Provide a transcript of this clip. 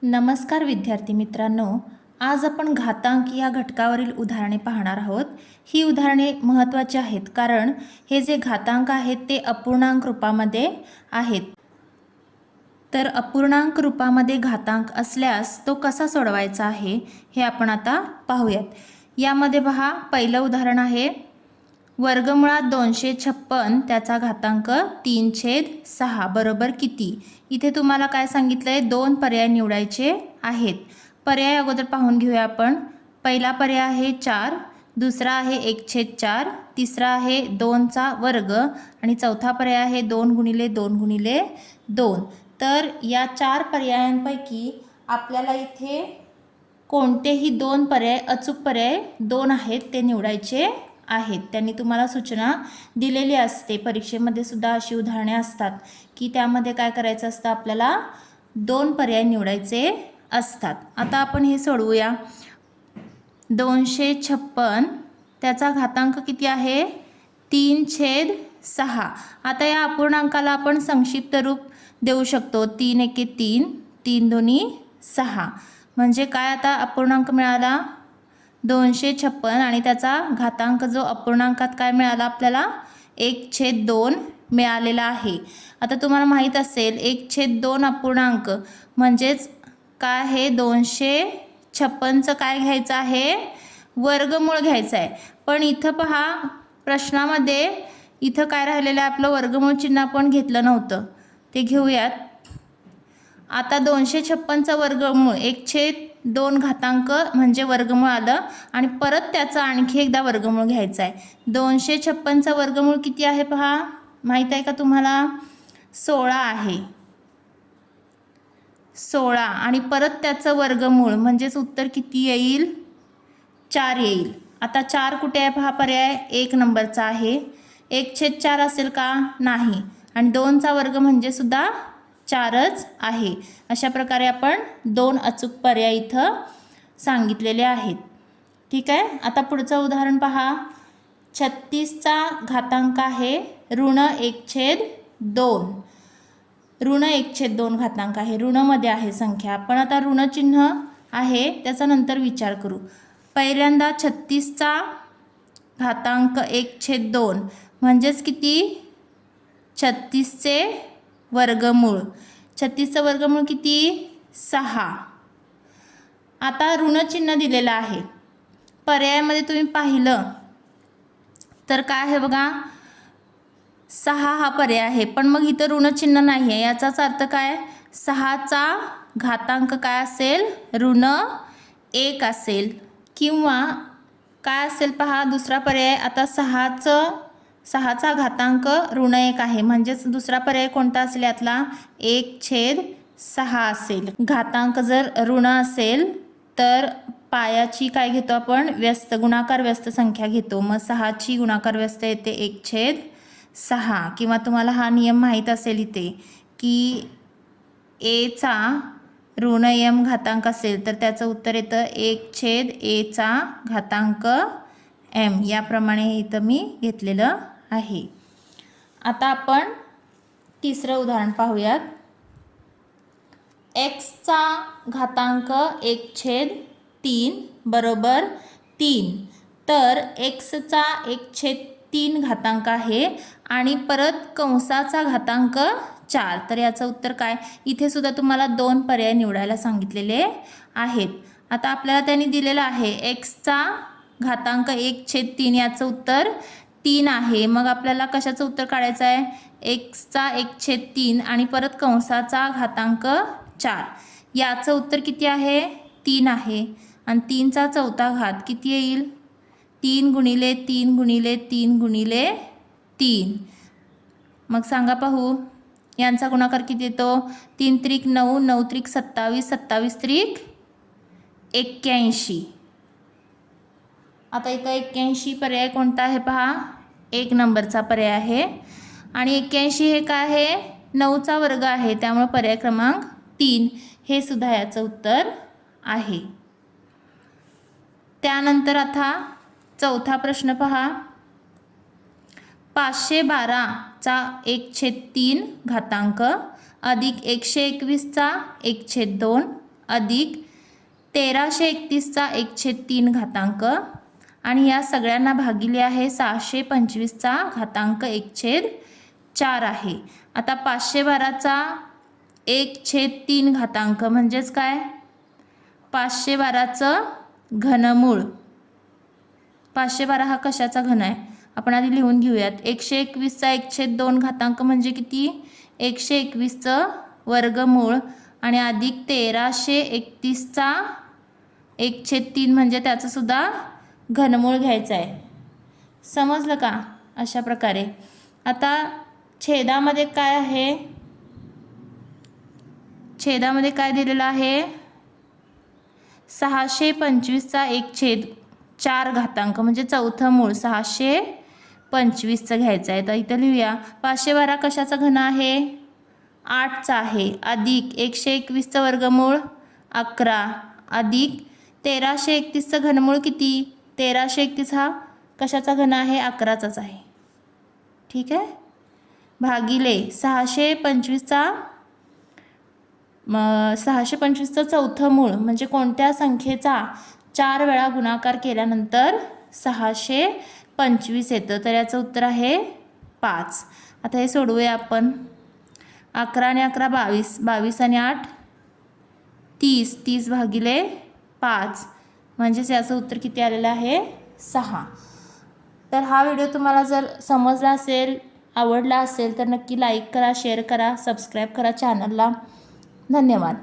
नमस्कार विद्यार्थी मित्रांनो, आज आपण घातांक या घटकावरील उदाहरणे पाहणार आहोत। ही उदाहरणे महत्त्वाची आहेत कारण हे जे घातांक आहेत ते अपूर्णांक रूपामध्ये आहेत। तर अपूर्णांक रूपामध्ये घातांक असल्यास तो कसा सोडवायचा आहे हे आपण आता पाहूयात। यामध्ये पहा, पहिलं उदाहरण आहे वर्गमुळात 256 त्याचा घातांक 3/6 बरोबर किती। इथे तुम्हाला काय सांगितलंय, दोन पर्याय निवडायचे आहेत। पर्याय अगोदर पाहून घेऊया आपण। पहिला पर्याय आहे 4, दुसरा आहे 1/4, तिसरा आहे 2चा वर्ग आणि चौथा पर्याय आहे 2 × 2 × 2। तर या 4 पर्यायांपैकी आपल्याला इथे कोणतेही दोन पर्याय, अचूक पर्याय 2 आहेत ते निवडायचे आहेत। त्यांनी तुम्हाला सूचना दिलेली असते। परीक्षेमध्ये सुद्धा अशी उदाहरणे असतात की त्यामध्ये काय करायचं असतं, आपल्याला दोन पर्याय निवडायचे असतात। आता आपण हे सोडवूया। 256 त्याचा घातांक किती आहे, 3/6। आता या अपूर्णांकाला आपण संक्षिप्त रूप देऊ शकतो। 3 × 1 = 3, 3 × 2 = 6। म्हणजे काय, आता अपूर्णांक मिळाला 256 आणि त्याचा घातांक जो अपूर्णांकात काय मिळाला आपल्याला, 1/2 मिळालेला आहे। आता तुम्हाला माहीत असेल 1/2 अपूर्णांक म्हणजेच काय आहे, 256चं काय घ्यायचं आहे, वर्गमूळ घ्यायचं आहे। पण इथं पहा, प्रश्नामध्ये इथं काय राहिलेलं आहे, आपलं वर्गमूळ चिन्ह आपण घेतलं नव्हतं, ते घेऊयात। आता 256चं वर्गमूळ 1/2 घातांक म्हणजे वर्गमूळ आलं आणि परत त्याचा आणखी एकदा वर्गमूळ घ्यायचा आहे। 256चं वर्गमूळ किती आहे पहा, माहीत आहे का तुम्हाला, 16 आहे। 16 आणि परत त्याचं वर्गमूळ म्हणजेच उत्तर किती येईल, 4 येईल। आता 4 कुठे आहे पहा, पर्याय 1 नंबरचा आहे। 1/4 असेल का, नाही। आणि 2चा वर्ग म्हणजे सुद्धा 4च आहे। अशा प्रकारे आपण दोन अचूक पर्याय इथं सांगितलेले आहेत। ठीक आहे। आता पुढचं उदाहरण पहा। 36चा घातांक आहे -1/2। -1/2 घातांक आहे, ऋणमध्ये आहे संख्या, पण आता ऋण चिन्ह आहे त्याचा नंतर विचार करू। पहिल्यांदा 36चा घातांक 1/2 म्हणजेच किती, 36चे वर्गमूळ। 36चं वर्गमूळ किती, 6। आता ऋण चिन्ह दिलेलं आहे। पर्यायामध्ये तुम्ही पाहिलं तर काय आहे बघा, 6 हा पर्याय आहे, पण मग इथं ऋण चिन्ह नाही आहे। याचाच अर्थ काय, 6चा घातांक काय असेल, -1 असेल। किंवा काय असेल पहा, दुसरा पर्याय। आता 6चा घातांक -1 आहे, म्हणजेच दुसरा पर्याय कोणता असेल यातला, 1/6 असेल। घातांक जर ऋण असेल तर पायाची काय घेतो आपण, व्यस्त, गुणाकार व्यस्त संख्या घेतो। मग 6ची गुणाकार व्यस्त येते 1/6। किंवा तुम्हाला हा नियम माहीत असेल इथे की चा ऋण घातांक असेल तर त्याचं उत्तर येतं 1/a चा घातांक m। याप्रमाणे इथं मी घेतलेलं आहे। आता आपण तिसरं उदाहरण पाहूयात। x चा घातांक 1/3 बरोबर 3। तर x चा 1/3 घातांक आहे आणि परत कंसाचा घातांक 4। तर याचं उत्तर काय, इथे सुद्धा तुम्हाला दोन पर्याय निवडायला सांगितलेले आहेत। आता आपल्याला त्यांनी दिलेलं आहे x चा घातांक 1/3, याचं उत्तर 3 आहे। मग आपल्याला कशाचं उत्तर काढायचं आहे, x चा 1/3 आणि परत कंसाचा घातांक 4। याचं उत्तर किती आहे, 3 आहे। आणि 3चा चौथा घात किती येईल, 3 × 3 × 3 × 3। मग सांगा पाहू, यांचा गुणाकार किती येतो, 3 × 3 = 9, 9 × 3 = 27, 27 × 3 = 81। आता इथं 81 पर्याय कोणता आहे पहा, 1 नंबरचा पर्याय आहे। आणि 81 हे काय आहे, 9चा वर्ग आहे, त्यामुळे पर्याय क्रमांक 3 हे सुद्धा याचं उत्तर आहे। त्यानंतर आता चौथा प्रश्न पहा। 512चा 1/3 घातांक अधिक 121चा 1/2 अधिक 1331चा 1/3 घातांक आणि या सगळ्यांना भागिले आहे 625चा घातांक 1/4 आहे. आता 512चा 1/3 घातांक म्हणजेच काय? 512चं घनमूळ. 512 हा कशाचा घन आहे आपण आधी लिहून घेऊयात. 121चा 1/2 घातांक म्हणजे किती? 121चं वर्गमूळ आणि अधिक 1331चा 1/3 म्हणजे त्याचं सुद्धा घनमूळ घ्यायचं आहे. समजलं का? अशा प्रकारे. आता छेदामध्ये काय आहे? छेदामध्ये काय दिलेलं आहे? 625चा 1/4 घातांक म्हणजे चौथं मूळ 625चं घ्यायचं आहे. तर इथं लिहूया. 512 कशाचा घन आहे? 8चा आहे. अधिक 121चं वर्गमूळ 11 अधिक 1331चं घनमूळ किती? 1331 हा कशाचा घन आहे? 11चाच आहे. ठीक आहे. भागिले 625चं चौथं मूळ म्हणजे कोणत्या संख्येचा 4 वेळा गुणाकार केल्यानंतर 625 येतं? तर याचं उत्तर आहे 5. आता हे सोडवूया आपण. 11 आणि 11 22, 22 आणि 8 30, 30 भागिले 5 म्हणजेच याचं उत्तर किती आलेलं आहे? 6. तर हा व्हिडिओ तुम्हाला जर समजला असेल, आवडला असेल तर नक्की लाईक करा, शेअर करा, सबस्क्राईब करा चॅनलला. धन्यवाद.